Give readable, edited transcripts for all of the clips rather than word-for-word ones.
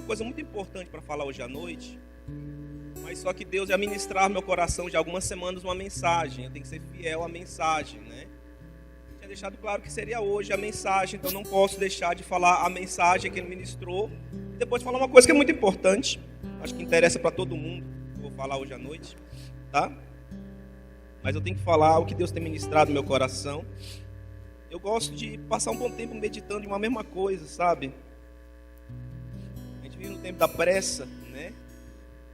uma coisa muito importante para falar hoje à noite, mas só que Deus ia ministrar no meu coração de algumas semanas uma mensagem. Eu tenho que ser fiel à mensagem, né? Eu tinha deixado claro que seria hoje a mensagem, então não posso deixar de falar a mensagem que Ele ministrou. E depois falar uma coisa que é muito importante, acho que interessa para todo mundo, que eu vou falar hoje à noite, tá? Mas eu tenho que falar o que Deus tem ministrado no meu coração. Eu gosto de passar um bom tempo meditando em uma mesma coisa, sabe? A gente vive no tempo da pressa, né?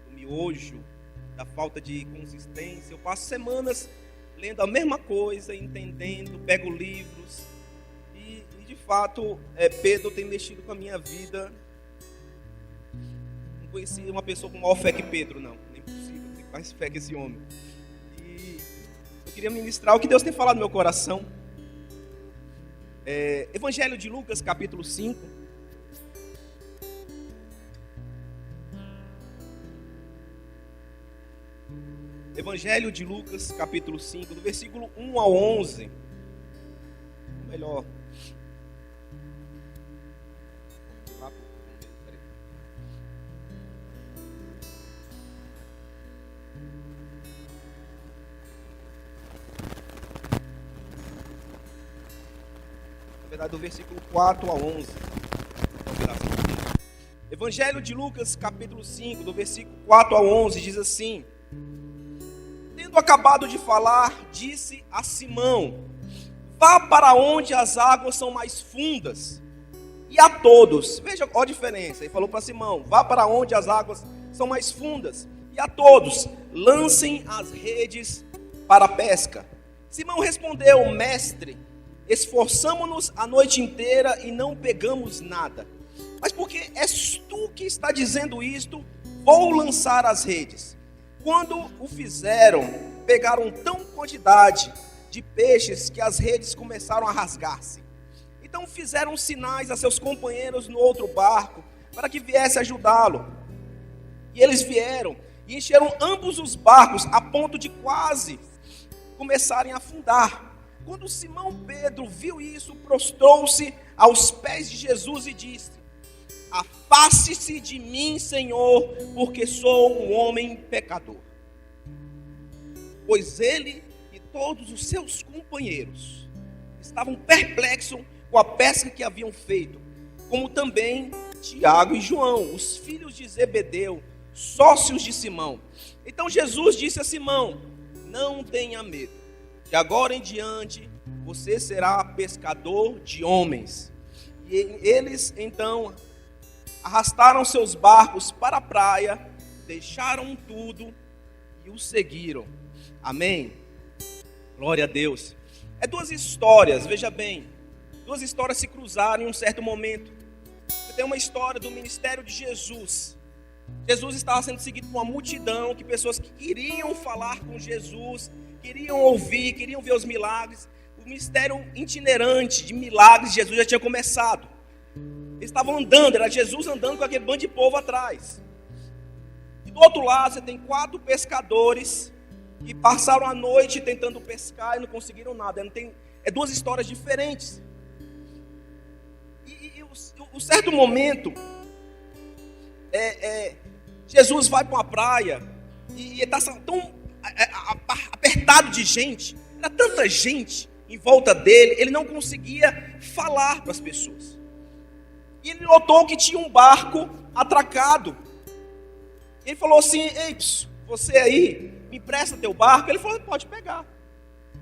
Do miojo, da falta de consistência. Eu passo semanas lendo a mesma coisa, entendendo, pego livros. E de fato, Pedro tem mexido com a minha vida. Não conheci uma pessoa com maior fé que Pedro, não. Nem possível, tem mais fé que esse homem. E eu queria ministrar o que Deus tem falado no meu coração. Evangelho de Lucas, capítulo 5. Evangelho de Lucas, capítulo 5, do versículo 1 ao 11. Ou melhor. Na verdade, do versículo 4 a 11. Evangelho de Lucas, capítulo 5, do versículo 4 a 11, diz assim: Tendo acabado de falar, disse a Simão: Vá para onde as águas são mais fundas. E a todos, veja a diferença, ele falou para Simão: Vá para onde as águas são mais fundas. E a todos, lancem as redes para a pesca. Simão respondeu: Mestre, esforçamo-nos a noite inteira e não pegamos nada. Mas porque és tu que está dizendo isto, vou lançar as redes. Quando o fizeram, pegaram tão quantidade de peixes que as redes começaram a rasgar-se. Então fizeram sinais a seus companheiros no outro barco, para que viesse ajudá-lo. E eles vieram e encheram ambos os barcos, a ponto de quase começarem a afundar. Quando Simão Pedro viu isso, prostrou-se aos pés de Jesus e disse: Afaste-se de mim, Senhor, porque sou um homem pecador. Pois ele e todos os seus companheiros estavam perplexos com a pesca que haviam feito, como também Tiago e João, os filhos de Zebedeu, sócios de Simão. Então Jesus disse a Simão: Não tenha medo, de agora em diante você será pescador de homens. E eles então arrastaram seus barcos para a praia, deixaram tudo e o seguiram. Amém? Glória a Deus. É duas histórias, veja bem. Duas histórias se cruzaram em um certo momento. Você tem uma história do ministério de Jesus. Jesus estava sendo seguido por uma multidão, de pessoas que queriam falar com Jesus, queriam ouvir, queriam ver os milagres. O ministério itinerante de milagres de Jesus já tinha começado. Eles estavam andando, era Jesus andando com aquele bando de povo atrás. E do outro lado você tem 4 pescadores que passaram a noite tentando pescar e não conseguiram nada. É duas histórias diferentes. E um certo momento, Jesus vai para uma praia e está tão apertado de gente, era tanta gente em volta dele, ele não conseguia falar para as pessoas. E ele notou que tinha um barco atracado. Ele falou assim: Ei, você aí, me empresta teu barco? Ele falou: Pode pegar.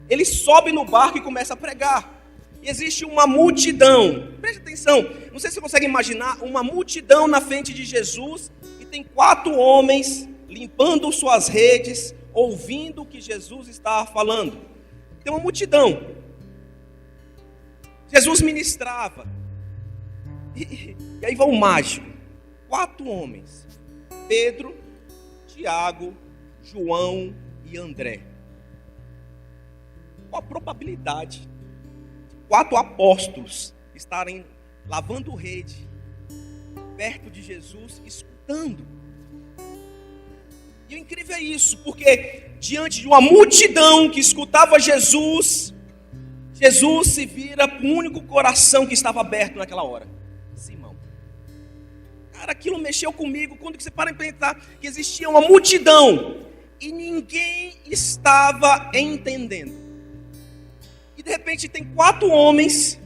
Ele sobe no barco e começa a pregar. E existe uma multidão, preste atenção, não sei se você consegue imaginar, uma multidão na frente de Jesus, e tem 4 homens limpando suas redes, ouvindo o que Jesus estava falando. Tem uma multidão. Jesus ministrava. E aí vai o mágico. 4 homens: Pedro, Tiago, João e André. Qual a probabilidade de 4 apóstolos estarem lavando rede perto de Jesus, escutando? E o incrível é isso, porque diante de uma multidão que escutava Jesus, Jesus se vira para o único coração que estava aberto naquela hora: Simão. Cara, aquilo mexeu comigo. Quando você para para pensar que existia uma multidão e ninguém estava entendendo. E de repente tem 4 homens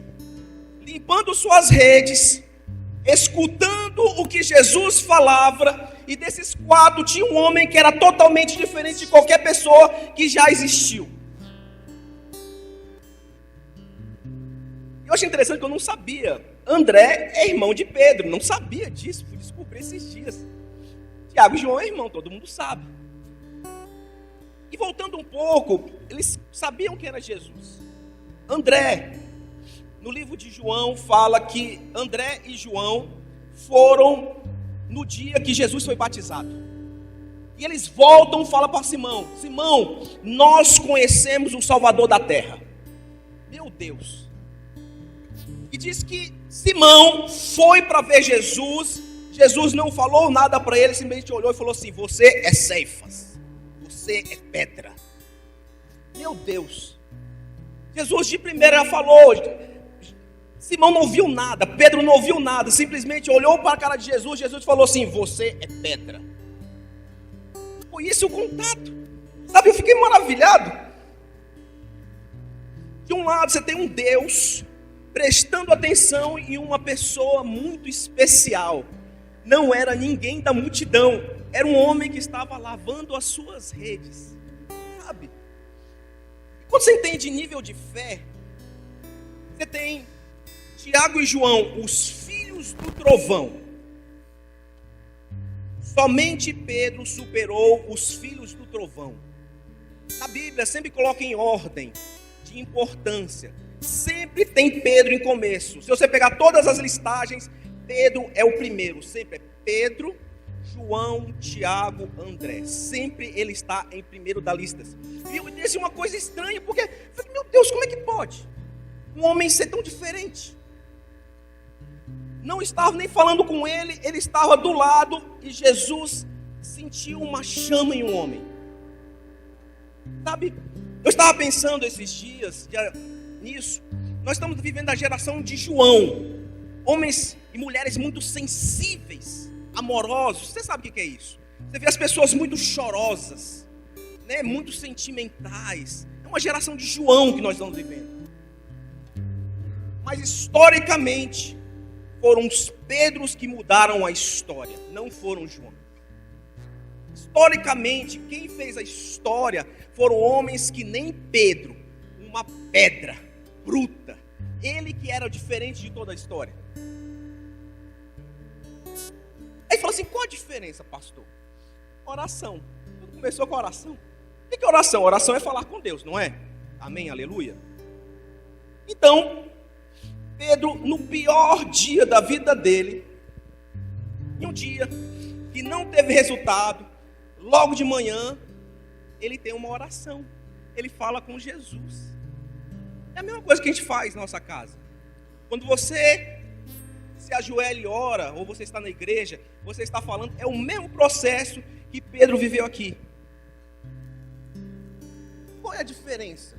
limpando suas redes, escutando o que Jesus falava. E desses 4 tinha um homem que era totalmente diferente de qualquer pessoa que já existiu. Eu achei interessante que eu não sabia. André é irmão de Pedro, não sabia disso, fui descobrir esses dias. Tiago e João é irmão, todo mundo sabe. E voltando um pouco, eles sabiam quem era Jesus. André, no livro de João, fala que André e João foram no dia que Jesus foi batizado. E eles voltam e falam para Simão: Simão, nós conhecemos o Salvador da terra. Meu Deus. E diz que Simão foi para ver Jesus. Jesus não falou nada para ele, simplesmente olhou e falou assim: você é Cefas, você é pedra. Meu Deus. Jesus de primeira falou. Simão não viu nada, Pedro não viu nada, simplesmente olhou para a cara de Jesus. Jesus falou assim: você é pedra. Foi isso o contato. Sabe, eu fiquei maravilhado. De um lado você tem um Deus prestando atenção em uma pessoa muito especial. Não era ninguém da multidão, era um homem que estava lavando as suas redes. Sabe? Quando você entende nível de fé, você tem Tiago e João, os filhos do trovão. Somente Pedro superou os filhos do trovão. A Bíblia sempre coloca em ordem de importância. Sempre tem Pedro em começo. Se você pegar todas as listagens, Pedro é o primeiro. Sempre é Pedro, João, Tiago, André. Sempre ele está em primeiro da lista. E eu disse uma coisa estranha, porque eu falei: meu Deus, como é que pode um homem ser tão diferente? Não estava nem falando com ele, ele estava do lado, e Jesus sentiu uma chama em um homem. Sabe, eu estava pensando esses dias nisso. Nós estamos vivendo a geração de João. Homens e mulheres muito sensíveis, amorosos. Você sabe o que é isso? Você vê as pessoas muito chorosas, né? Muito sentimentais. É uma geração de João que nós estamos vivendo. Mas historicamente foram os Pedros que mudaram a história, não foram João. Historicamente, quem fez a história foram homens que nem Pedro, uma pedra bruta. Ele que era diferente de toda a história. Aí fala assim: qual a diferença, pastor? Oração. Tudo começou com oração. O que é oração? Oração é falar com Deus, não é? Amém, aleluia. Então, Pedro, no pior dia da vida dele, em um dia que não teve resultado, logo de manhã, ele tem uma oração. Ele fala com Jesus. É a mesma coisa que a gente faz na nossa casa. Quando você se ajoelha e ora, ou você está na igreja, você está falando, é o mesmo processo que Pedro viveu aqui. Qual é a diferença?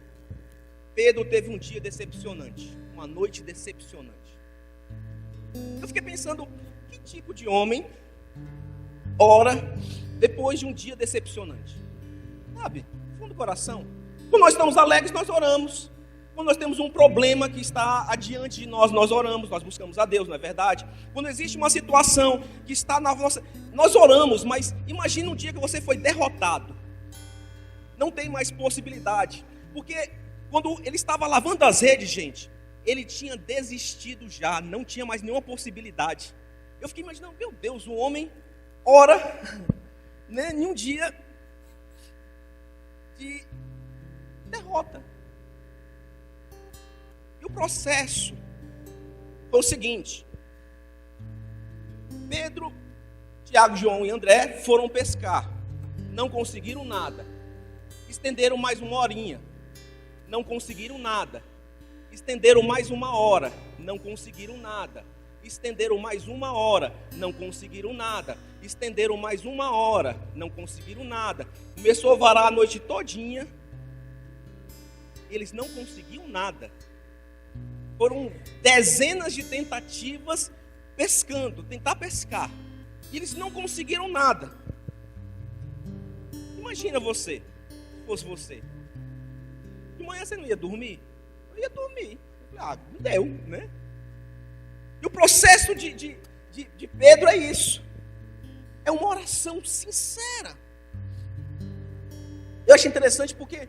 Pedro teve um dia decepcionante, uma noite decepcionante. Eu fiquei pensando, que tipo de homem ora depois de um dia decepcionante? Sabe, fundo do coração. Quando nós estamos alegres, nós oramos. Quando nós temos um problema que está adiante de nós, nós oramos, nós buscamos a Deus, não é verdade? Quando existe uma situação que está na nossa... Nós oramos, mas imagine um dia que você foi derrotado. Não tem mais possibilidade. Porque quando ele estava lavando as redes, gente, ele tinha desistido já, não tinha mais nenhuma possibilidade. Eu fiquei imaginando, meu Deus, um homem ora, né, em um dia de derrota. E o processo foi o seguinte: Pedro, Tiago, João e André foram pescar, não conseguiram nada, estenderam mais uma horinha, não conseguiram nada, estenderam mais uma hora, não conseguiram nada, estenderam mais uma hora, não conseguiram nada, estenderam mais uma hora, não conseguiram nada, começou a varar a noite todinha, eles não conseguiam nada. Foram dezenas de tentativas pescando, tentar pescar. E eles não conseguiram nada. Imagina você, se fosse você. De manhã você não ia dormir? Eu ia dormir. Não deu, né? E o processo de Pedro é isso. É uma oração sincera. Eu acho interessante porque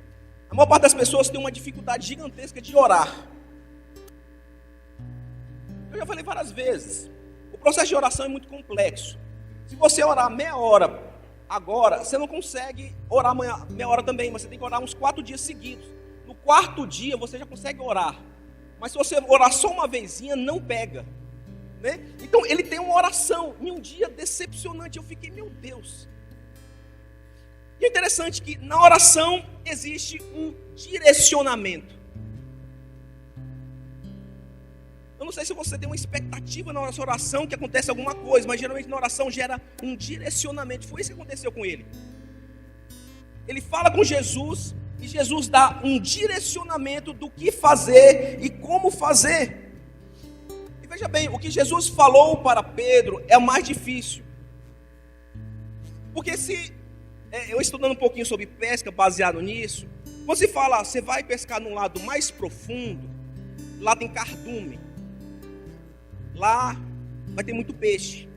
a maior parte das pessoas tem uma dificuldade gigantesca de orar. Eu já falei várias vezes. O processo de oração é muito complexo. Se você orar meia hora agora, você não consegue orar amanhã, meia hora também. Você tem que orar uns 4 dias seguidos. No 4º dia você já consegue orar. Mas se você orar só uma vezinha, não pega. Né? Então ele tem uma oração. Em um dia decepcionante, eu fiquei, meu Deus. E é interessante que na oração existe um direcionamento. Eu não sei se você tem uma expectativa na sua oração que acontece alguma coisa, mas geralmente na oração gera um direcionamento. Foi isso que aconteceu com ele. Ele fala com Jesus e Jesus dá um direcionamento do que fazer e como fazer. E veja bem, o que Jesus falou para Pedro é o mais difícil. Porque eu estudando um pouquinho sobre pesca, baseado nisso, quando se fala, você vai pescar num lado mais profundo, lá tem cardume, lá vai ter muito peixe.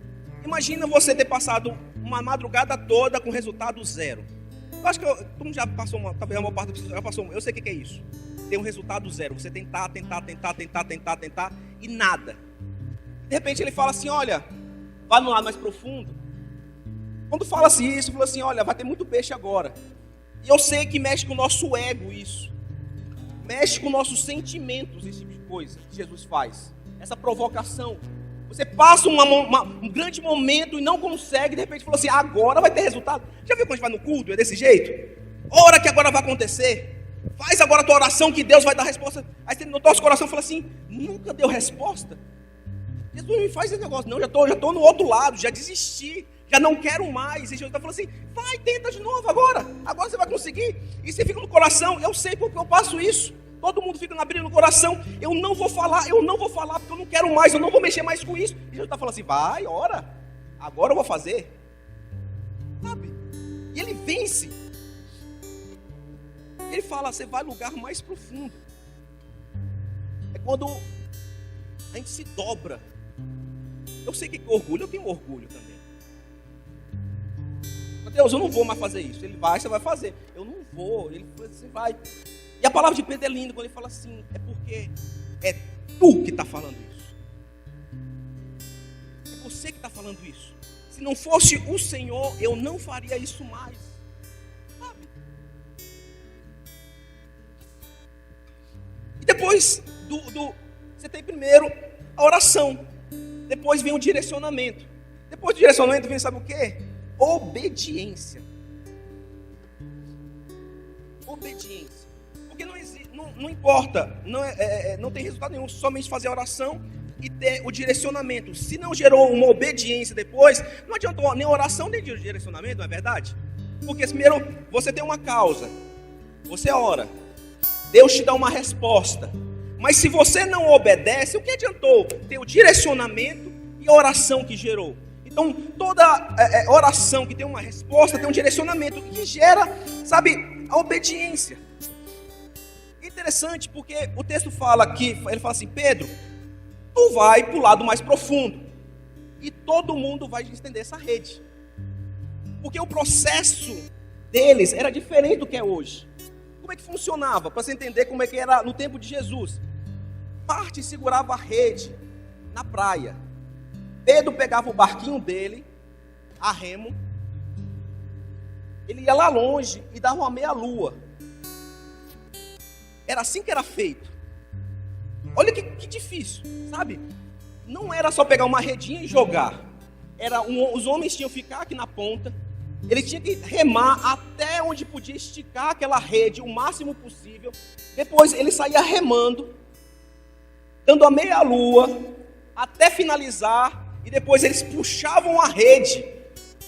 Imagina você ter passado uma madrugada toda com resultado 0. Eu acho que todo mundo já passou, talvez a maior parte das pessoas já passou, eu sei o que é isso. Tem um resultado 0, você tentar, e nada. De repente ele fala assim, olha, vá no lado mais profundo. Quando fala-se isso, fala assim, olha, vai ter muito peixe agora. E eu sei que mexe com o nosso ego isso. Mexe com nossos sentimentos, esse tipo de coisa que Jesus faz. Essa provocação. Você passa um grande momento e não consegue, de repente fala assim, agora vai ter resultado. Já viu quando a gente vai no culto, é desse jeito? Ora que agora vai acontecer. Faz agora a tua oração que Deus vai dar resposta. Aí você no nosso coração fala assim, nunca deu resposta? Jesus não me faz esse negócio, não, já estou no outro lado, já desisti. Já não quero mais. E Jesus está falando assim, vai, tenta de novo agora você vai conseguir. E você fica no coração, eu sei porque eu passo isso. Todo mundo fica na briga no coração, eu não vou falar porque eu não quero mais, eu não vou mexer mais com isso. E Jesus está falando assim, vai, ora, agora eu vou fazer. Sabe? E ele vence. Ele fala, você vai ao lugar mais profundo. É quando a gente se dobra. Eu sei que orgulho, eu tenho orgulho também. Deus, eu não vou mais fazer isso. Ele vai, você vai fazer. Eu não vou. Ele fala, você vai. E a palavra de Pedro é linda quando ele fala assim, é porque é tu que está falando isso. É você que está falando isso. Se não fosse o Senhor, eu não faria isso mais. Sabe? E depois você tem primeiro a oração. Depois vem o direcionamento. Depois do direcionamento vem, sabe o quê? Obediência. Obediência. Porque não importa, não tem resultado nenhum somente fazer a oração e ter o direcionamento. Se não gerou uma obediência depois, não adiantou nem oração nem direcionamento, não é verdade? Porque primeiro você tem uma causa, você ora, Deus te dá uma resposta. Mas se você não obedece, o que adiantou ter o direcionamento e a oração que gerou? Então, toda oração que tem uma resposta, tem um direcionamento que gera, sabe, a obediência. É interessante porque o texto fala aqui, ele fala assim, Pedro, tu vai para o lado mais profundo e todo mundo vai estender essa rede. Porque o processo deles era diferente do que é hoje. Como é que funcionava? Para você entender como é que era no tempo de Jesus. Parte segurava a rede na praia. Pedro pegava o barquinho dele, a remo, ele ia lá longe e dava uma meia-lua. Era assim que era feito. Olha que difícil, sabe? Não era só pegar uma redinha e jogar. Os homens tinham que ficar aqui na ponta, ele tinha que remar até onde podia esticar aquela rede o máximo possível. Depois ele saía remando, dando a meia-lua, até finalizar. E depois eles puxavam a rede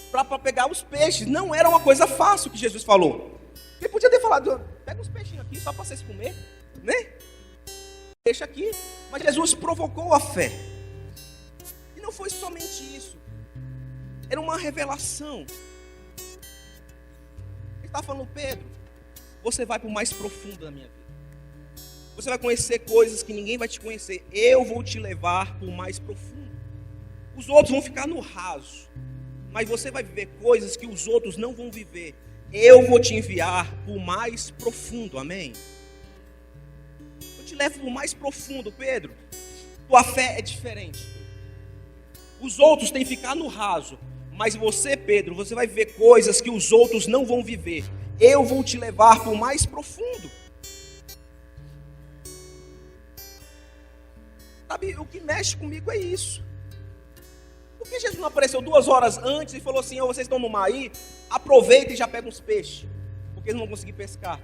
para pegar os peixes. Não era uma coisa fácil que Jesus falou. Ele podia ter falado, pega uns peixinhos aqui só para vocês comerem, né? Deixa aqui. Mas Jesus provocou a fé. E não foi somente isso. Era uma revelação. Ele está falando, Pedro, você vai para o mais profundo da minha vida. Você vai conhecer coisas que ninguém vai te conhecer. Eu vou te levar para o mais profundo. Os outros vão ficar no raso, mas você vai viver coisas que os outros não vão viver. Eu vou te enviar para o mais profundo, amém? Eu te levo para o mais profundo, Pedro. Tua fé é diferente. Os outros têm que ficar no raso, mas você, Pedro, você vai viver coisas que os outros não vão viver. Eu vou te levar para o mais profundo. Sabe, o que mexe comigo é isso. Por que Jesus não apareceu 2 horas antes e falou assim, vocês estão no mar aí, aproveita e já pega uns peixes, porque eles não vão conseguir pescar?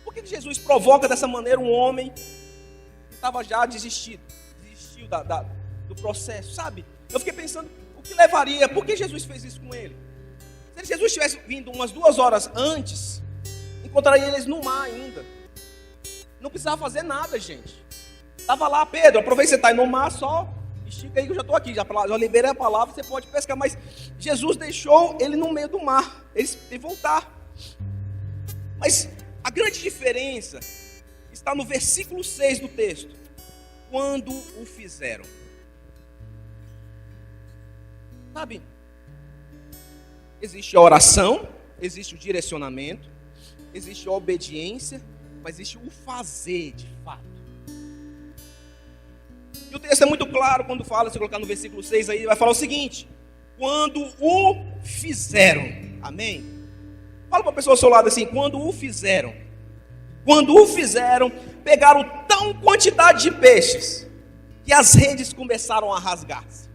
Por que Jesus provoca dessa maneira um homem que estava já desistiu do processo, sabe? Eu fiquei pensando, o que levaria, por que Jesus fez isso com ele? Se Jesus tivesse vindo umas 2 horas antes, encontraria eles no mar ainda. Não precisava fazer nada, gente. Estava lá, Pedro, aproveita que você está aí no mar, só estica aí que eu já estou aqui, já liberei a palavra, você pode pescar. Mas Jesus deixou ele no meio do mar, eles voltar. Mas a grande diferença está no versículo 6 do texto. Quando o fizeram. Sabe, existe a oração, existe o direcionamento, existe a obediência, mas existe o fazer de fato. E o texto é muito claro quando fala, se colocar no versículo 6 aí, vai falar o seguinte: quando o fizeram, amém? Fala para a pessoa ao seu lado assim, quando o fizeram. Quando o fizeram, pegaram tão quantidade de peixes, que as redes começaram a rasgar-se.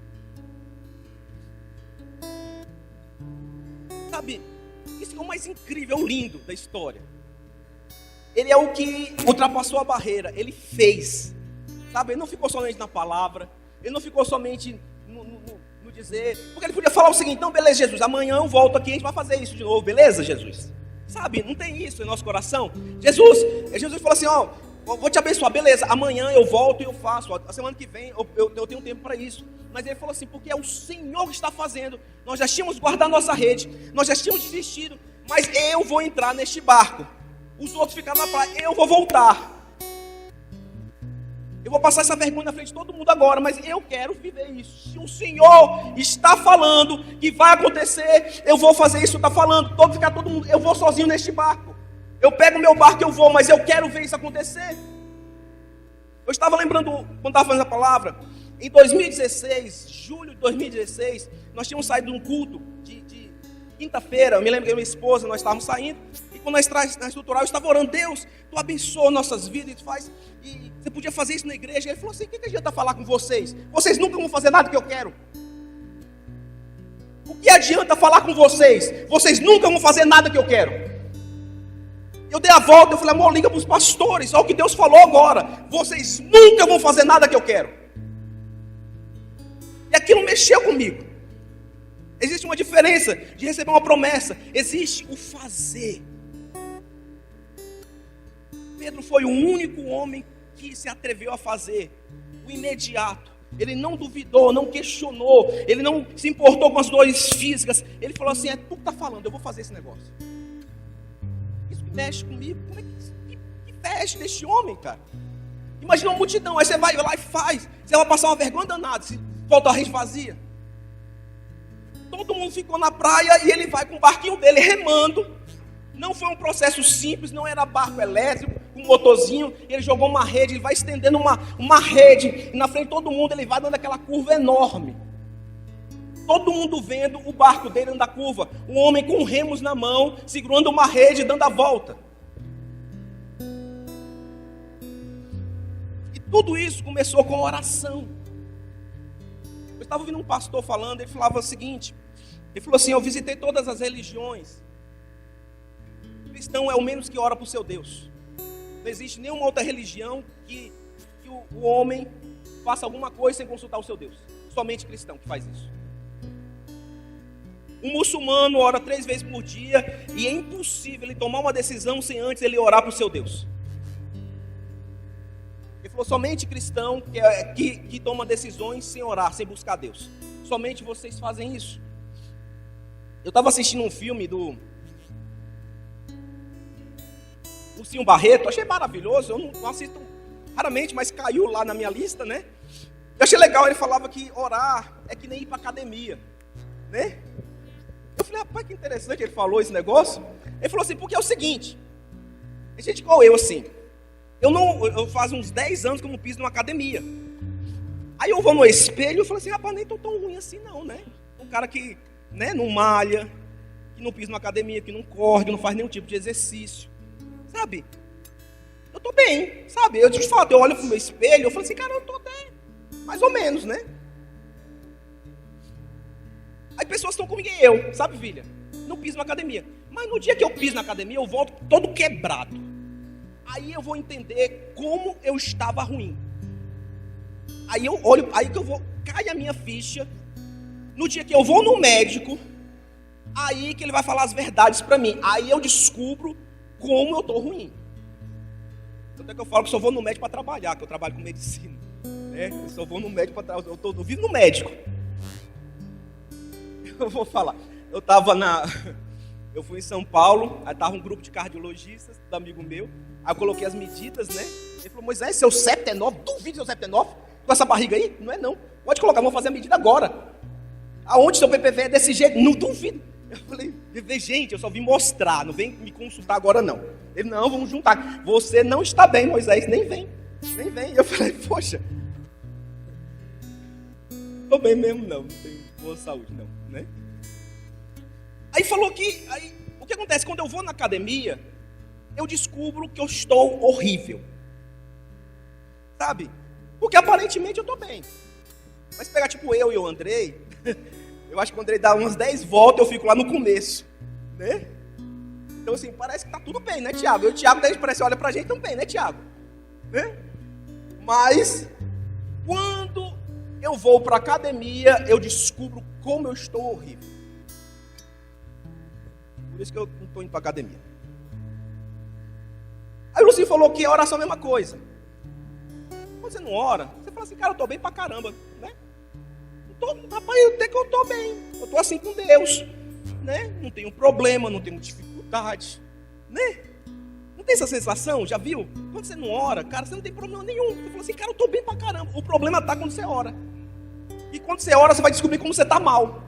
Sabe, isso é o mais incrível, lindo da história. Ele é o que ultrapassou a barreira, ele fez. Sabe, ele não ficou somente na palavra, ele não ficou somente no dizer, porque ele podia falar o seguinte, então beleza Jesus, amanhã eu volto aqui, a gente vai fazer isso de novo, beleza Jesus? Sabe, não tem isso em nosso coração. Jesus falou assim, vou te abençoar, beleza, amanhã eu volto e eu faço, a semana que vem eu tenho tempo para isso. Mas ele falou assim, porque é o Senhor que está fazendo, nós já tínhamos guardado nossa rede, nós já tínhamos desistido, mas eu vou entrar neste barco, os outros ficaram na praia, eu vou voltar. Eu vou passar essa vergonha na frente de todo mundo agora, mas eu quero viver isso. Se o Senhor está falando que vai acontecer, eu vou fazer isso, está falando, ficar todo mundo, eu vou sozinho neste barco. Eu pego o meu barco e eu vou, mas eu quero ver isso acontecer. Eu estava lembrando, quando estava fazendo a palavra, em 2016, julho de 2016, nós tínhamos saído de um culto de quinta-feira. Eu me lembro que eu e minha esposa, nós estávamos saindo, e quando nós na estrutural, eu estava orando, Deus, Tu abençoa nossas vidas, e Tu faz, e você podia fazer isso na igreja. Ele falou assim, o que adianta falar com vocês? Vocês nunca vão fazer nada que eu quero. O que adianta falar com vocês? Vocês nunca vão fazer nada que eu quero. Eu dei a volta, eu falei, amor, liga para os pastores, olha o que Deus falou agora. Vocês nunca vão fazer nada que eu quero. E aquilo mexeu comigo. Existe uma diferença de receber uma promessa. Existe o fazer. Pedro foi o único homem que se atreveu a fazer o imediato. Ele não duvidou, não questionou, ele não se importou com as dores físicas. Ele falou assim, tu que está falando, eu vou fazer esse negócio. Isso que mexe comigo. Como é que mexe desse homem, cara? Imagina uma multidão, aí você vai lá e faz. Você vai passar uma vergonha danada se volta a rede vazia. Todo mundo ficou na praia e ele vai com o barquinho dele remando. Não foi um processo simples, não era barco elétrico, com um motorzinho. Ele jogou uma rede, ele vai estendendo uma rede. E na frente de todo mundo ele vai dando aquela curva enorme. Todo mundo vendo o barco dele dando a curva. Um homem com remos na mão, segurando uma rede, dando a volta. E tudo isso começou com oração. Eu estava ouvindo um pastor falando, ele falava o seguinte, ele falou assim, eu visitei todas as religiões, o cristão é o menos que ora para o seu Deus. Não existe nenhuma outra religião que o homem faça alguma coisa sem consultar o seu Deus. Somente cristão que faz isso. Um muçulmano ora 3 vezes por dia e é impossível ele tomar uma decisão sem antes ele orar para o seu Deus. Ele falou, somente cristão que toma decisões sem orar, sem buscar Deus. Somente vocês fazem isso. Eu estava assistindo um filme do Lucinho Barreto, achei maravilhoso, eu não assisto raramente, mas caiu lá na minha lista, né? Eu achei legal, ele falava que orar é que nem ir para academia, né? Eu falei, rapaz, que interessante, ele falou esse negócio. Ele falou assim, porque é o seguinte, a gente igual eu, assim, eu faz uns 10 anos que eu não piso numa academia. Aí eu vou no espelho e falo assim, rapaz, nem tô tão ruim assim não, né? Um cara que, né, não malha, que não pisa numa academia, que não corre, que não faz nenhum tipo de exercício, sabe? Eu tô bem, sabe? Eu te falo, eu olho pro meu espelho, eu falo assim, cara, eu tô até mais ou menos, né? Aí pessoas estão comigo e eu, sabe, filha? Não piso na academia. Mas no dia que eu piso na academia, eu volto todo quebrado. Aí eu vou entender como eu estava ruim. Aí eu olho, aí que eu vou, cai a minha ficha. No dia que eu vou no médico, aí que ele vai falar as verdades para mim. Aí eu descubro como eu tô ruim. Até que eu falo que só vou no médico para trabalhar, que eu trabalho com medicina. Né? Eu só vou no médico para trabalhar, eu vivo no médico. Eu vou falar. Eu fui em São Paulo, aí estava um grupo de cardiologistas, do amigo meu. Aí eu coloquei as medidas, né? Ele falou, Moisés, seu septo é 9? Duvido seu septo é 9? Com essa barriga aí? Não é não. Pode colocar, vamos fazer a medida agora. Aonde seu PPV é desse jeito? Não duvido. Eu falei, gente, eu só vim mostrar, não vem me consultar agora não. Ele, não, vamos juntar. Você não está bem, Moisés, nem vem. Nem vem. Eu falei, poxa. Estou bem mesmo não tenho boa saúde não, né? Aí falou que, o que acontece, quando eu vou na academia, eu descubro que eu estou horrível. Sabe? Porque aparentemente eu estou bem. Mas pegar tipo eu e o Andrei, eu acho que o Andrei dá umas 10 voltas, eu fico lá no começo, né? Então assim, parece que tá tudo bem, né, Tiago? Eu e o Tiago, daí parece que olha pra gente também, né, Tiago? Né? Mas, quando eu vou pra academia, eu descubro como eu estou horrível. Por isso que eu não estou indo pra academia. Aí o Lucinho falou que a oração é a mesma coisa. Quando você não ora, você fala assim, cara, eu estou bem pra caramba, né? Rapaz, até que eu estou bem. Eu estou assim com Deus, né? Não tenho problema, não tenho dificuldade, né? Não tem essa sensação? Já viu? Quando você não ora, cara, você não tem problema nenhum. Você fala assim, cara, eu estou bem pra caramba. O problema está quando você ora. E quando você ora, você vai descobrir como você está mal.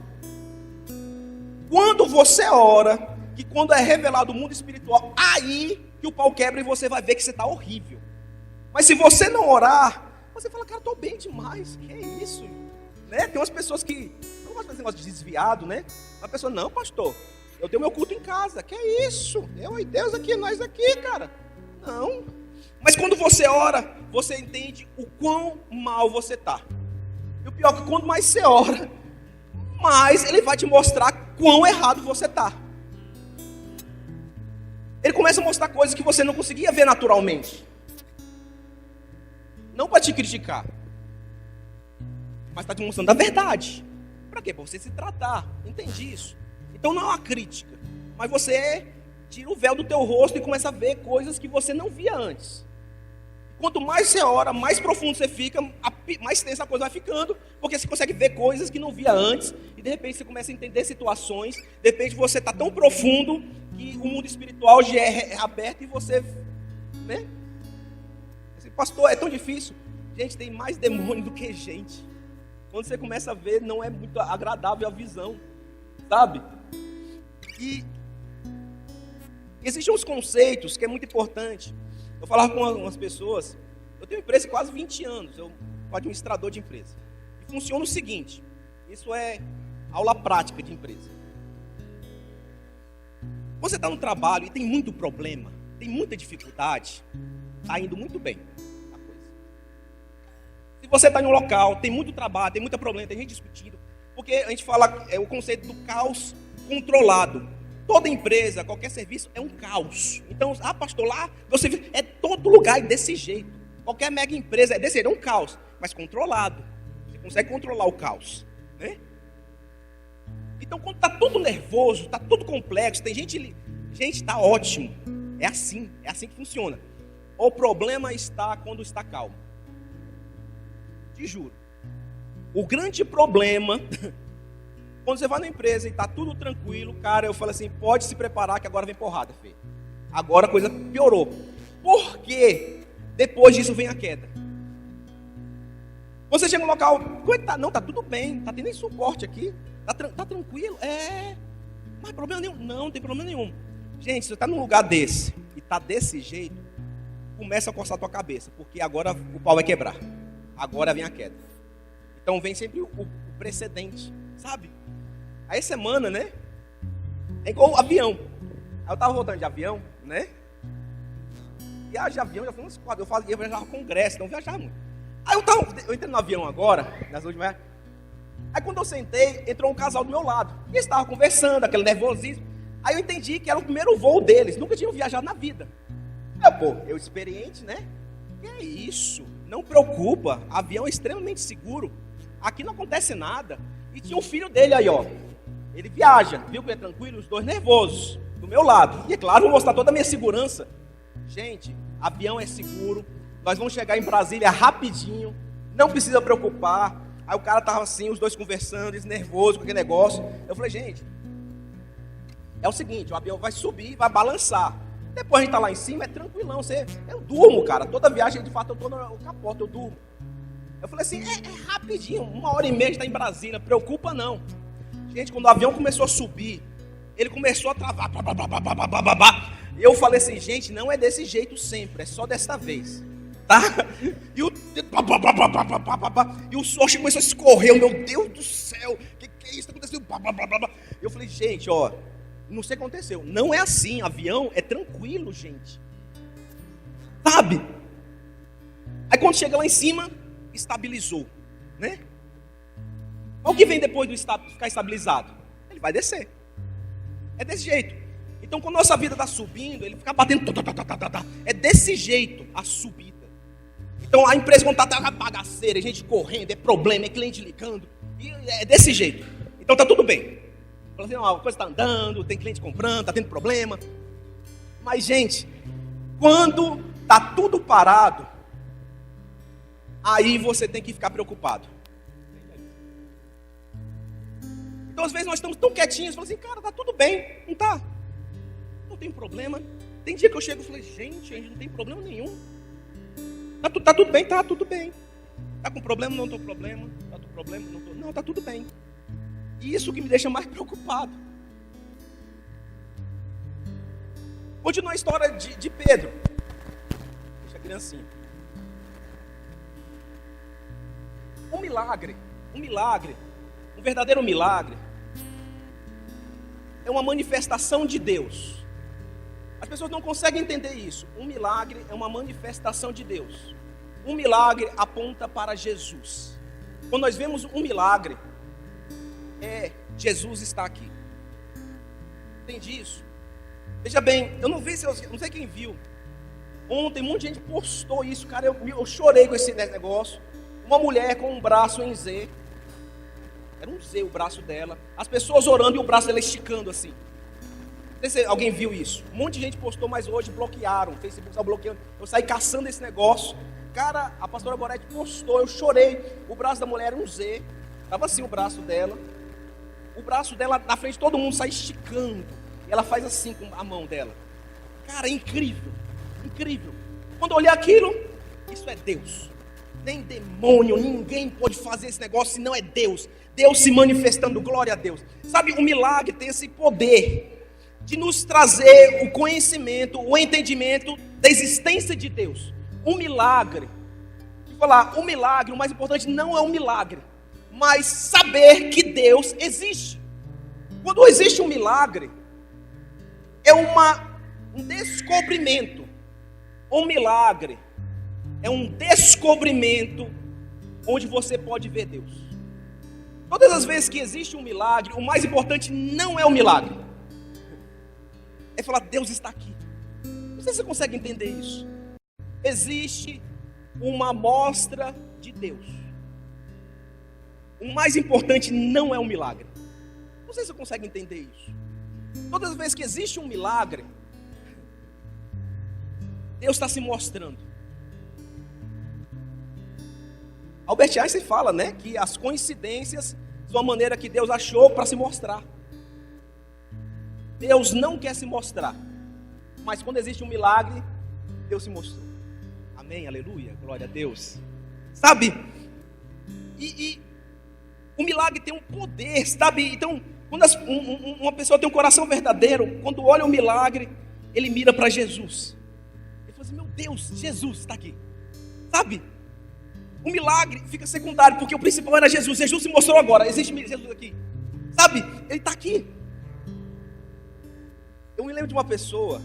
Quando você ora, que quando é revelado o mundo espiritual, aí que o pau quebra e você vai ver que você está horrível. Mas se você não orar, você fala, cara, estou bem demais. Que é isso? Né? Tem umas pessoas que não gostam desse negócio de desviado, né? Uma pessoa, não, pastor, eu tenho meu culto em casa. Que é isso? Eu e Deus aqui, nós aqui, cara. Não. Mas quando você ora, você entende o quão mal você está. E o pior é que quanto mais você ora, mais ele vai te mostrar quão errado você está. Ele começa a mostrar coisas que você não conseguia ver naturalmente. Não para te criticar, mas está te mostrando a verdade. Para quê? Para você se tratar. Entendi isso. Então não é uma crítica, mas você tira o véu do teu rosto e começa a ver coisas que você não via antes. Quanto mais você ora, mais profundo você fica, mais tensa a coisa vai ficando, porque você consegue ver coisas que não via antes, e de repente você começa a entender situações, de repente você está tão profundo, que o mundo espiritual já é aberto e você, né? Assim, pastor, é tão difícil. Gente, tem mais demônio do que gente. Quando você começa a ver, não é muito agradável a visão, sabe? E existem uns conceitos que é muito importante. Eu falava com algumas pessoas, eu tenho empresa há quase 20 anos, eu sou administrador de empresa. E funciona o seguinte, isso é aula prática de empresa. Você está no trabalho e tem muito problema, tem muita dificuldade, está indo muito bem a coisa. Se você está em um local, tem muito trabalho, tem muito problema, tem gente discutindo, porque a gente fala o conceito do caos controlado. Toda empresa, qualquer serviço é um caos. Então, pastor, lá você é todo lugar é desse jeito. Qualquer mega empresa é desse jeito, é um caos, mas controlado. Você consegue controlar o caos, né? Então, quando está tudo nervoso, está tudo complexo, tem gente, está ótimo. É assim que funciona. O problema está quando está calmo. Te juro. O grande problema Quando você vai na empresa e tá tudo tranquilo, cara, eu falo assim, pode se preparar que agora vem porrada, filho. Agora a coisa piorou. Por quê? Depois disso vem a queda. Você chega no local, não, tá tudo bem, tá tendo suporte aqui, tá tranquilo, mas problema nenhum, não tem problema nenhum. Gente, se você tá num lugar desse e tá desse jeito, começa a coçar a tua cabeça, porque agora o pau vai quebrar, agora vem a queda. Então vem sempre o precedente, sabe? Aí semana, né, é igual avião. Aí eu tava voltando de avião, né, viagem de avião, já fui uns 4, eu viajava congresso, então eu viajava muito. Aí eu entrei no avião agora, nas últimas. Aí quando eu sentei, entrou um casal do meu lado. E eles estavam conversando, aquele nervosismo. Aí eu entendi que era o primeiro voo deles, nunca tinham viajado na vida. Aí, eu experiente, né? Que é isso? Não preocupa, avião é extremamente seguro. Aqui não acontece nada. E tinha um filho dele aí, ó. Ele viaja, viu que é tranquilo? Os dois nervosos, do meu lado. E é claro, vou mostrar toda a minha segurança. Gente, avião é seguro. Nós vamos chegar em Brasília rapidinho, não precisa preocupar. Aí o cara tava assim, os dois conversando, eles nervosos com aquele negócio. Eu falei, gente, é o seguinte, o avião vai subir, vai balançar. Depois a gente tá lá em cima, é tranquilão. Eu durmo, cara. Toda viagem, de fato, eu tô no capota, eu durmo. Eu falei assim, é rapidinho, 1h30 a gente tá em Brasília, preocupa não. Gente, quando o avião começou a subir, ele começou a travar. Eu falei assim, gente, não é desse jeito sempre, é só desta vez. Tá? E o suor começou a escorrer. Meu Deus do céu, que é isso? Tá acontecendo? Eu falei, gente, ó, não sei o que aconteceu. Não é assim, avião é tranquilo, gente. Sabe? Aí quando chega lá em cima, estabilizou, né? O que vem depois do ficar estabilizado? Ele vai descer. É desse jeito. Então quando a nossa vida está subindo, ele fica batendo. É desse jeito a subida. Então a empresa quando está bagaceira, gente correndo, é problema, é cliente ligando, e é desse jeito. Então está tudo bem. Fala assim, a coisa está andando, tem cliente comprando, está tendo problema. Mas gente, quando está tudo parado, aí você tem que ficar preocupado. Então às vezes nós estamos tão quietinhos, falamos assim, cara, está tudo bem, não está? Não tem problema. Tem dia que eu chego e falei, gente, a gente não tem problema nenhum. Tá tudo bem, tá tudo bem. Tá com problema, não tô com problema. Tá com problema, não tô. Não, tá tudo bem. E isso que me deixa mais preocupado. Continua a história de Pedro. Deixa a criancinha. Um milagre, um verdadeiro milagre, é uma manifestação de Deus. As pessoas não conseguem entender isso. Um milagre é uma manifestação de Deus. Um milagre aponta para Jesus. Quando nós vemos um milagre, Jesus está aqui. Entende isso? Veja bem, eu não sei quem viu. Ontem muita gente postou isso, cara. Eu chorei com esse negócio. Uma mulher com um braço em Z. Era um Z o braço dela. As pessoas orando e o braço dela esticando assim. Não sei se alguém viu isso. Um monte de gente postou, mas hoje bloquearam. O Facebook está bloqueando. Eu saí caçando esse negócio. Cara, a pastora Gorete postou, eu chorei. O braço da mulher era um Z. Estava assim o braço dela. O braço dela na frente, todo mundo sai esticando. E ela faz assim com a mão dela. Cara, incrível. Incrível. Quando eu olhei aquilo, isso é Deus. Nem demônio, ninguém pode fazer esse negócio se não é Deus. Deus se manifestando, glória a Deus. Sabe, o milagre tem esse poder de nos trazer o conhecimento, o entendimento da existência de Deus. Um milagre, o milagre, o mais importante não é um milagre, mas saber que Deus existe. Quando existe um milagre, é um descobrimento. Um milagre é um descobrimento onde você pode ver Deus. Todas as vezes que existe um milagre, o mais importante não é o milagre. É falar, Deus está aqui. Não sei se você consegue entender isso. Existe uma amostra de Deus. O mais importante não é o milagre. Não sei se você consegue entender isso. Todas as vezes que existe um milagre, Deus está se mostrando. Albert Einstein fala, né, que as coincidências de uma maneira que Deus achou para se mostrar. Deus não quer se mostrar, mas quando existe um milagre, Deus se mostrou. Amém, aleluia, glória a Deus. Sabe? E o milagre tem um poder, sabe? Então, quando uma pessoa tem um coração verdadeiro, quando olha o milagre, ele mira para Jesus. Ele fala assim, meu Deus, Jesus está aqui. Sabe? O milagre fica secundário, porque o principal era Jesus. Jesus se mostrou agora, existe Jesus aqui. Sabe? Ele está aqui. Eu me lembro de uma pessoa,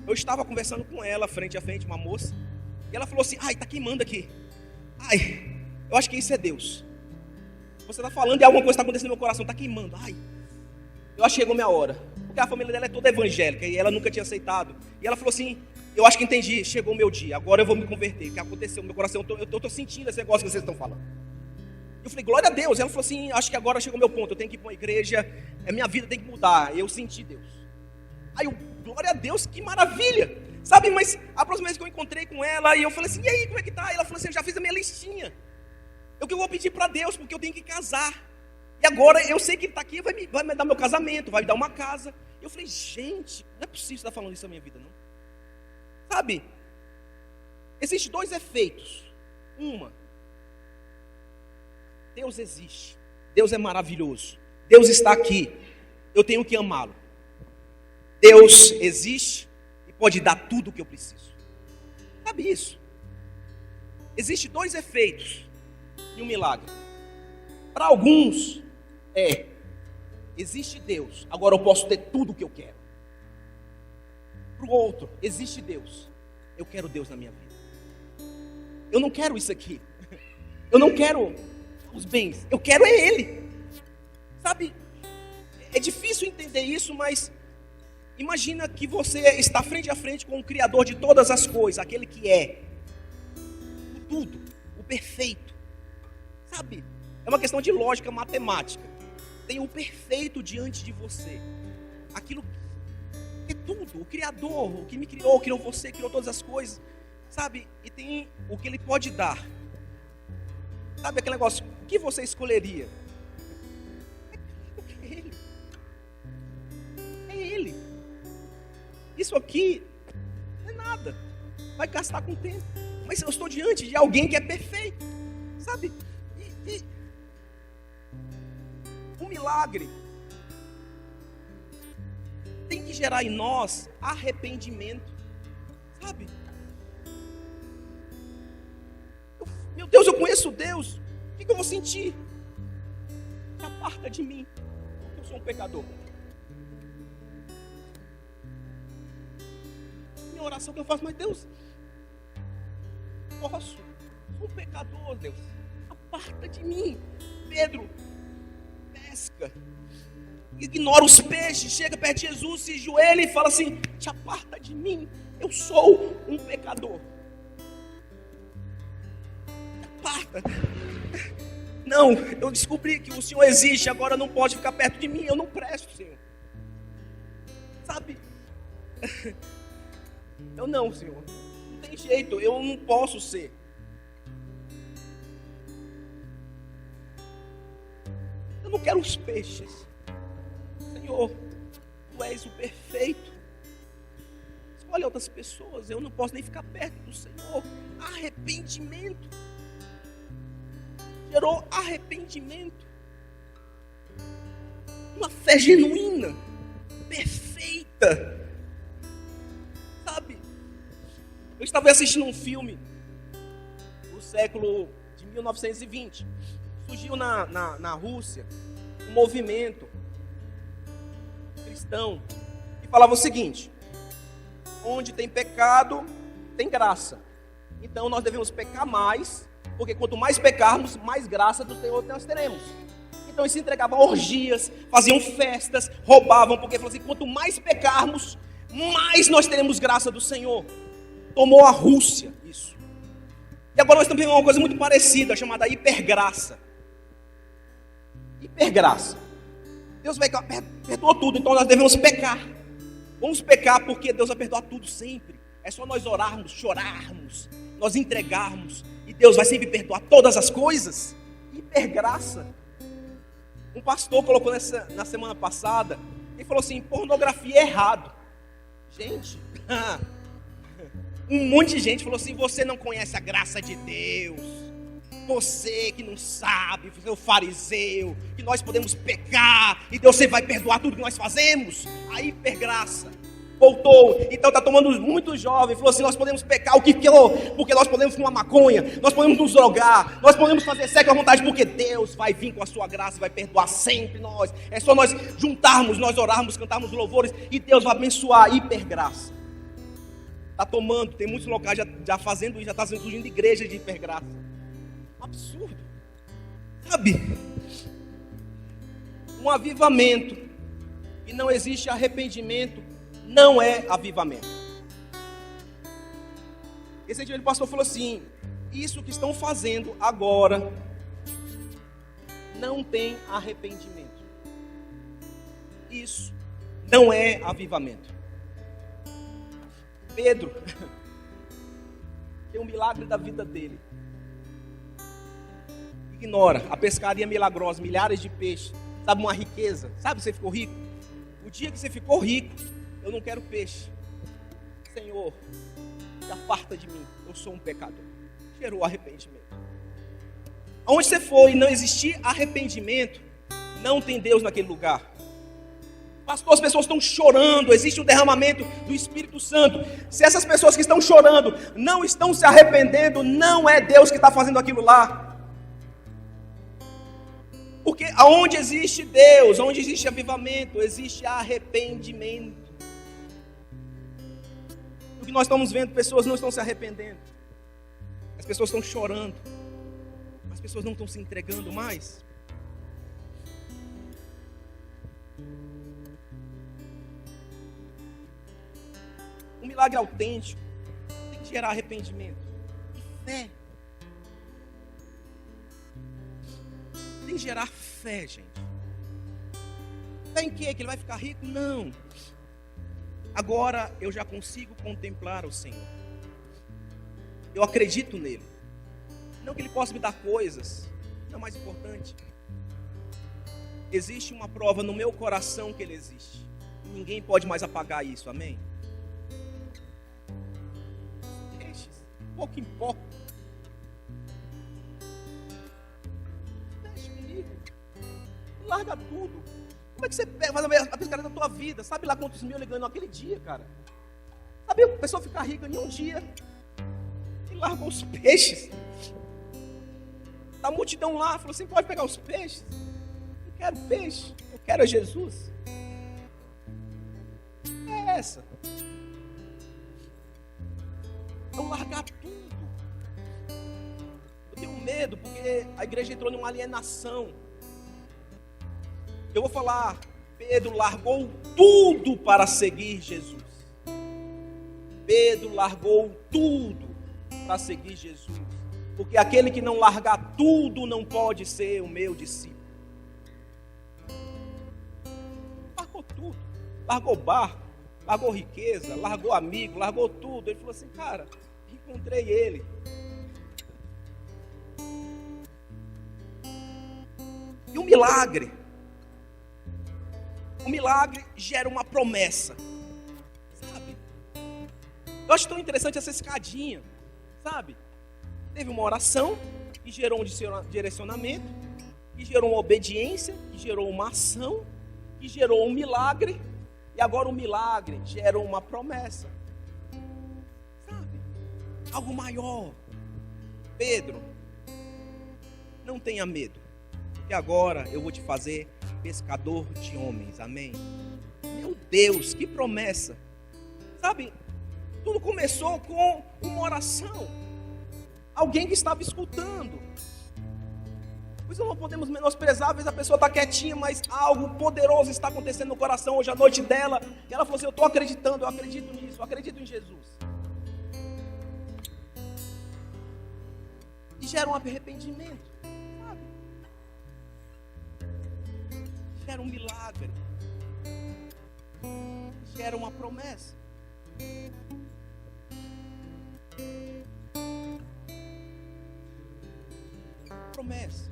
eu estava conversando com ela, frente a frente, uma moça, e ela falou assim, ai, está queimando aqui. Ai, eu acho que isso é Deus. Você está falando e alguma coisa está acontecendo no meu coração, está queimando. Ai, eu acho que chegou minha hora. Porque a família dela é toda evangélica e ela nunca tinha aceitado. E ela falou assim, eu acho que entendi, chegou o meu dia, agora eu vou me converter. O que aconteceu no meu coração, eu estou sentindo esse negócio que vocês estão falando. Eu falei, glória a Deus. Ela falou assim, acho que agora chegou o meu ponto, eu tenho que ir para uma igreja, a minha vida tem que mudar. Eu senti Deus. Aí eu, glória a Deus, que maravilha. Sabe, mas a próxima vez que eu encontrei com ela, e eu falei assim, e aí, como é que tá? E ela falou assim, eu já fiz a minha listinha. O que eu vou pedir para Deus, porque eu tenho que casar. E agora eu sei que ele está aqui, vai me dar meu casamento, vai me dar uma casa. Eu falei, gente, não é possível você estar falando isso na minha vida, não. Sabe, existem dois efeitos. Uma, Deus existe, Deus é maravilhoso, Deus está aqui, eu tenho que amá-lo. Deus existe e pode dar tudo o que eu preciso. Sabe isso? Existem dois efeitos de um milagre. Para alguns, existe Deus, agora eu posso ter tudo o que eu quero. Para o outro, existe Deus, eu quero Deus na minha vida. Eu não quero isso aqui. Eu não quero os bens, eu quero é Ele. Sabe, é difícil entender isso, mas imagina que você está frente a frente com o Criador de todas as coisas, aquele que é o tudo, o perfeito. Sabe, é uma questão de lógica matemática. Tem o perfeito diante de você, aquilo que é tudo, o Criador, o que me criou, criou você, criou todas as coisas, sabe? E tem o que Ele pode dar. Sabe aquele negócio, o que você escolheria? É Ele. É Ele. Isso aqui não é nada, vai gastar com tempo. Mas eu estou diante de alguém que é perfeito, sabe? E o milagre tem que gerar em nós arrependimento, sabe? Meu Deus, eu conheço Deus, o que eu vou sentir? Aparta de mim, eu sou um pecador. Minha oração que eu faço, mas Deus, sou um pecador, Deus, aparta de mim. Pedro pesca, ignora os peixes, chega perto de Jesus, se joelha e fala assim, te aparta de mim, eu sou um pecador. Aparta. Não, eu descobri que o Senhor existe, agora não pode ficar perto de mim, eu não presto, Senhor. Sabe? Eu não, Senhor, não tem jeito, eu não posso ser. Eu não quero os peixes. Senhor, Tu és o perfeito. Escolhe outras pessoas, eu não posso nem ficar perto do Senhor. Arrependimento. Gerou arrependimento. Uma fé genuína, perfeita. Sabe? Eu estava assistindo um filme do século de 1920. Surgiu na Rússia um movimento cristão que falava o seguinte: onde tem pecado, tem graça. Então nós devemos pecar mais, porque quanto mais pecarmos, mais graça do Senhor nós teremos. Então eles se entregavam a orgias, faziam festas, roubavam, porque falou assim, quanto mais pecarmos, mais nós teremos graça do Senhor. Tomou a Rússia isso. E agora nós estamos vendo uma coisa muito parecida, chamada hipergraça. Hipergraça. Deus vai perdoar tudo, então nós devemos pecar. Vamos pecar porque Deus vai perdoar tudo sempre. É só nós orarmos, chorarmos, nós entregarmos, e Deus vai sempre perdoar todas as coisas. Hipergraça. Um pastor colocou na semana passada e falou assim: pornografia é errado. Gente, um monte de gente falou assim: você não conhece a graça de Deus. Você que não sabe, você é o fariseu, que nós podemos pecar e Deus vai perdoar tudo que nós fazemos. A hipergraça voltou. Então está tomando muito jovem. Falou assim: nós podemos pecar o que for, porque nós podemos fumar maconha, nós podemos nos drogar, nós podemos fazer sexo à vontade, porque Deus vai vir com a sua graça, vai perdoar sempre nós. É só nós juntarmos, nós orarmos, cantarmos louvores e Deus vai abençoar. A hipergraça está tomando, tem muitos locais já fazendo isso, já está surgindo igreja de hipergraça. Absurdo, sabe? Um avivamento e não existe arrependimento não é avivamento. Recentemente o pastor falou assim: isso que estão fazendo agora não tem arrependimento. Isso não é avivamento. Pedro tem um milagre da vida dele. Ignora a pescaria milagrosa, milhares de peixes, sabe, uma riqueza, sabe, você ficou rico. O dia que você ficou rico, eu não quero peixe, Senhor, se aparta de mim, eu sou um pecador. Gerou arrependimento. Aonde você for e não existir arrependimento, não tem Deus naquele lugar. Pastor, as pessoas estão chorando, existe um derramamento do Espírito Santo. Se essas pessoas que estão chorando não estão se arrependendo, não é Deus que está fazendo aquilo lá. Porque aonde existe Deus, onde existe avivamento, existe arrependimento. O que nós estamos vendo, pessoas não estão se arrependendo. As pessoas estão chorando. As pessoas não estão se entregando mais. Um milagre autêntico tem que gerar arrependimento e fé. Tem que gerar fé, gente. Fé em quê? Que ele vai ficar rico? Não. Agora eu já consigo contemplar o Senhor. Eu acredito nele. Não que ele possa me dar coisas. Não é mais importante. Existe uma prova no meu coração que ele existe. Ninguém pode mais apagar isso, amém? Pouco importa. Deixa comigo. Larga tudo. Como é que você faz a pescaria da tua vida? Sabe lá quantos mil ele ganhou naquele dia, cara? Sabe a pessoa ficar rica em um dia? Ele largou os peixes. A multidão lá falou assim: pode pegar os peixes? Não quero peixe, eu quero é Jesus. É essa. Então largar tudo. Eu tenho medo porque a igreja entrou numa alienação. Eu vou falar, Pedro largou tudo para seguir Jesus. Pedro largou tudo para seguir Jesus. Porque aquele que não largar tudo não pode ser o meu discípulo. Largou tudo. Largou barco, largou riqueza, largou amigo, largou tudo. Ele falou assim: cara, encontrei ele. E um milagre gera uma promessa, sabe? Eu acho tão interessante essa escadinha, sabe? Teve uma oração que gerou um direcionamento, que gerou uma obediência, que gerou uma ação, que gerou um milagre, e agora o milagre gerou uma promessa. Algo maior. Pedro, não tenha medo, que agora eu vou te fazer pescador de homens, amém? Meu Deus, que promessa. Sabe, tudo começou com uma oração. Alguém que estava escutando. Pois não podemos menosprezar, às vezes a pessoa está quietinha, mas algo poderoso está acontecendo no coração hoje à noite dela. E ela falou assim: eu estou acreditando, eu acredito nisso, eu acredito em Jesus. E gera um arrependimento, sabe? Gera um milagre. Gera uma promessa. Promessa.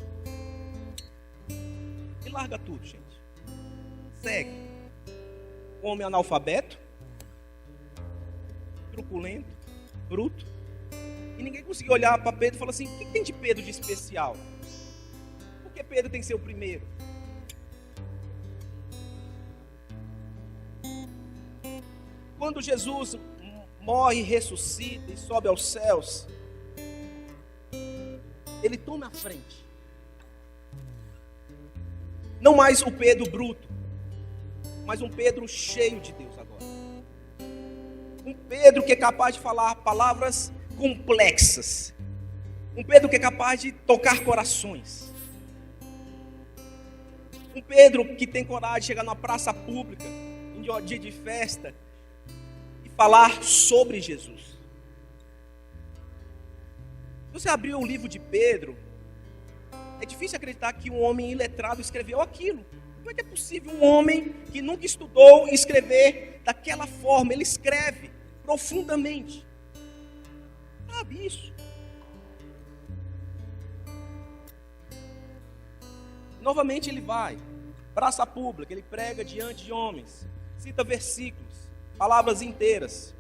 larga tudo, gente. Segue. Homem analfabeto, truculento, bruto. E ninguém conseguiu olhar para Pedro e falar assim: o que tem de Pedro de especial? Por que Pedro tem que ser o primeiro? Quando Jesus morre, ressuscita e sobe aos céus, ele toma a frente. Não mais o Pedro bruto, mas um Pedro cheio de Deus agora. Um Pedro que é capaz de falar palavras complexas. Um Pedro que é capaz de tocar corações. Um Pedro que tem coragem de chegar numa praça pública, em um dia de festa, e falar sobre Jesus. Se você abrir o livro de Pedro, é difícil acreditar que um homem iletrado escreveu aquilo. Como é que é possível um homem que nunca estudou escrever daquela forma? Ele escreve profundamente. Sabe isso? Novamente ele vai, praça pública, ele prega diante de homens, cita versículos, palavras inteiras.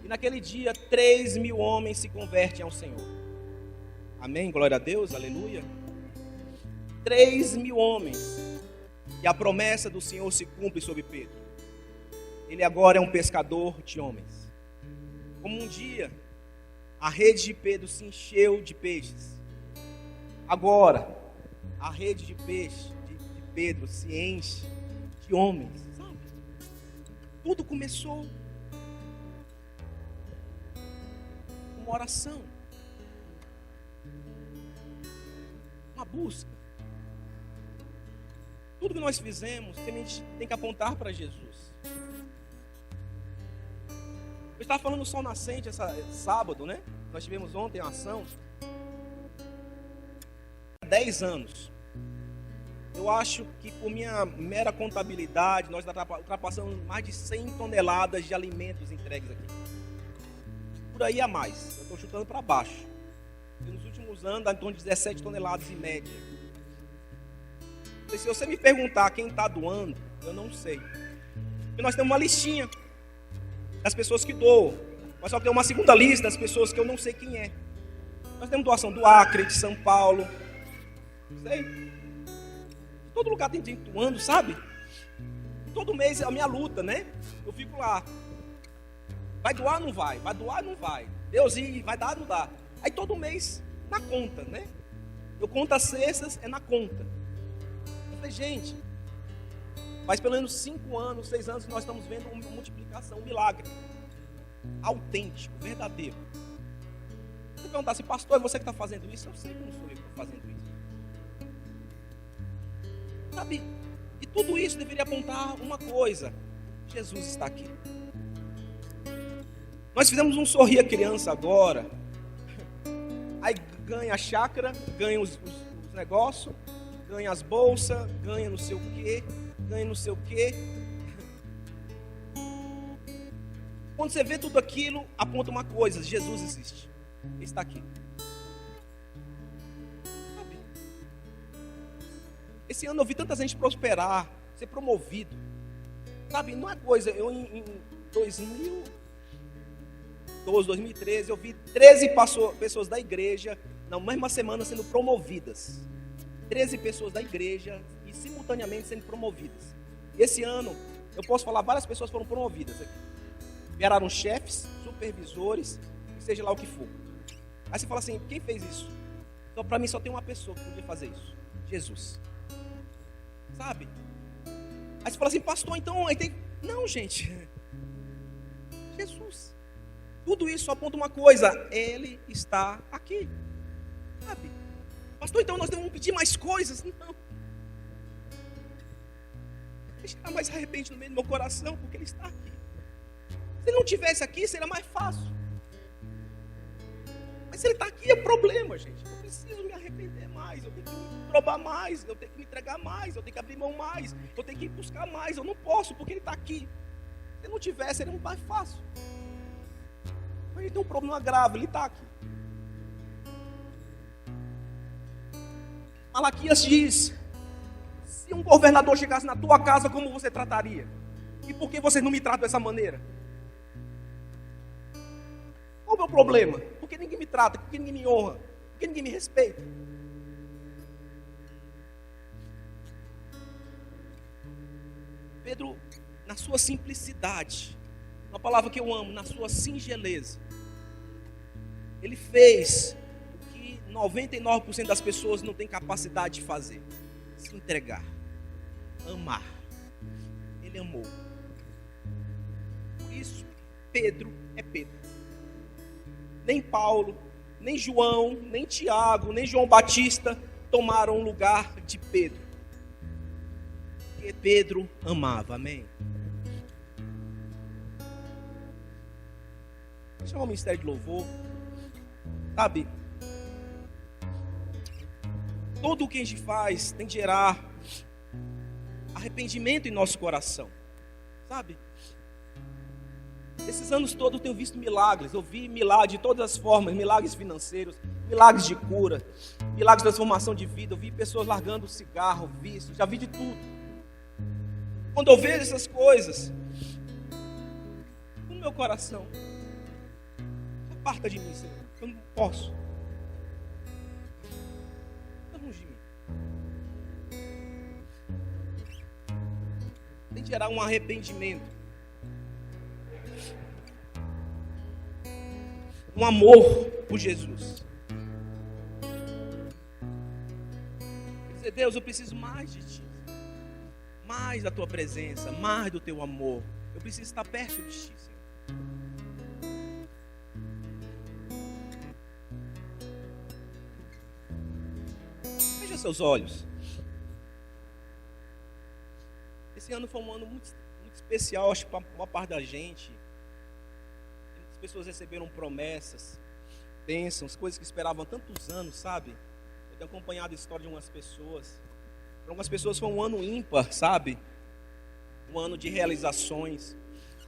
E naquele dia, 3.000 homens se convertem ao Senhor. Amém? Glória a Deus, aleluia. 3.000 homens. E a promessa do Senhor se cumpre sobre Pedro. Ele agora é um pescador de homens. Como um dia a rede de Pedro se encheu de peixes, agora a rede de peixe de Pedro se enche de homens, sabe? Tudo começou com uma oração, uma busca. Tudo que nós fizemos, a gente tem que apontar para Jesus. Eu estava falando do Sol Nascente sábado, né? Nós tivemos ontem uma ação. 10 anos. Eu acho que por minha mera contabilidade, nós ultrapassamos mais de 100 toneladas de alimentos entregues aqui. Por aí a mais. Eu estou chutando para baixo. E nos últimos anos, dá em torno de 17 toneladas em média. E se você me perguntar quem está doando, eu não sei. Porque nós temos uma listinha das pessoas que doam. Mas só que tem uma segunda lista das pessoas que eu não sei quem é. Nós temos doação do Acre, de São Paulo. Não sei. Todo lugar tem gente doando, sabe? Todo mês é a minha luta, né? Eu fico lá. Vai doar ou não vai? Vai doar ou não vai? Deus, e vai dar ou não dá? Aí todo mês, na conta, né? Eu conto as cestas, é na conta. Eu falei, gente, faz pelo menos 5 anos, 6 anos que nós estamos vendo uma multiplicação, um milagre. Autêntico, verdadeiro. Se você perguntar assim, pastor, é você que está fazendo isso? Eu sei que não sou eu que estou fazendo isso. Sabe? E tudo isso deveria apontar uma coisa: Jesus está aqui. Nós fizemos um Sorria Criança agora. Aí ganha a chácara, ganha os negócios, ganha as bolsas, ganha não sei o quê, ganha não sei o quê. Quando você vê tudo aquilo, aponta uma coisa: Jesus existe. Ele está aqui. Sabe? Esse ano eu vi tanta gente prosperar, ser promovido. Sabe, não é coisa. Eu em 2012, 2013, eu vi 13 pessoas da igreja na mesma semana sendo promovidas. 13 pessoas da igreja e simultaneamente sendo promovidas. E esse ano, eu posso falar, várias pessoas foram promovidas aqui. Vieram chefes, supervisores, seja lá o que for. Aí você fala assim, quem fez isso? Então, para mim, só tem uma pessoa que podia fazer isso: Jesus. Sabe? Aí você fala assim, pastor, então aí tem... Não, gente. Jesus. Tudo isso só aponta uma coisa: Ele está aqui. Sabe? Pastor, então nós devemos pedir mais coisas? Não. Deixa mais arrepende no meio do meu coração, porque Ele está aqui. Se Ele não estivesse aqui, seria mais fácil. Mas se Ele está aqui, é problema, gente. Eu preciso me arrepender mais, eu tenho que me provar mais, eu tenho que me entregar mais, eu tenho que abrir mão mais, eu tenho que ir buscar mais. Eu não posso, porque Ele está aqui. Se Ele não tivesse, seria mais fácil. Mas Ele tem um problema grave, Ele está aqui. Malaquias diz: se Se um governador chegasse na tua casa, como você trataria? E por que você não me trata dessa maneira? Qual é o meu problema? Por que ninguém me trata? Por que ninguém me honra? Por que ninguém me respeita? Pedro, na sua simplicidade, uma palavra que eu amo, na sua singeleza, ele fez o que 99% das pessoas não têm capacidade de fazer: se entregar, amar. Ele amou. Por isso, Pedro é Pedro. Nem Paulo, nem João, nem Tiago, nem João Batista tomaram o lugar de Pedro. Porque Pedro amava, amém? Chama o ministério de louvor. Sabe? Tudo o que a gente faz tem que gerar arrependimento em nosso coração. Sabe? Esses anos todos eu tenho visto milagres. Eu vi milagres de todas as formas. Milagres financeiros, milagres de cura, milagres de transformação de vida. Eu vi pessoas largando cigarro, vício. Já vi de tudo. Quando eu vejo essas coisas no meu coração, aparta de mim, Senhor. Eu não posso. Está longe de mim. Tem que gerar um arrependimento. Um amor por Jesus. Dizer: Deus, eu preciso mais de Ti. Mais da Tua presença, mais do Teu amor. Eu preciso estar perto de Ti, Senhor. Feche seus olhos. Esse ano foi um ano muito especial, acho que para uma parte da gente. As pessoas receberam promessas, bênçãos, coisas que esperavam há tantos anos, sabe? Eu tenho acompanhado a história de algumas pessoas. Para algumas pessoas foi um ano ímpar, sabe? Um ano de realizações,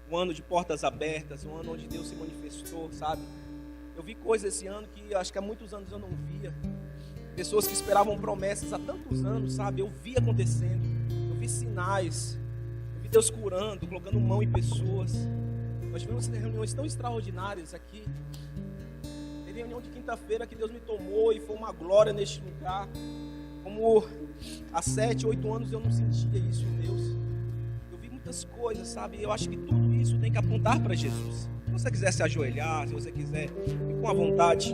um ano de portas abertas, um ano onde Deus se manifestou, sabe? Eu vi coisas esse ano que acho que há muitos anos eu não via. Pessoas que esperavam promessas há tantos anos, sabe? Eu vi acontecendo, eu vi sinais, eu vi Deus curando, colocando mão em pessoas. Nós tivemos reuniões tão extraordinárias aqui. Teve reunião de quinta-feira que Deus me tomou e foi uma glória neste lugar. Como há 7, 8 anos eu não sentia isso em Deus. Eu vi muitas coisas, sabe? Eu acho que tudo isso tem que apontar para Jesus. Se você quiser se ajoelhar, se você quiser, fique com a vontade.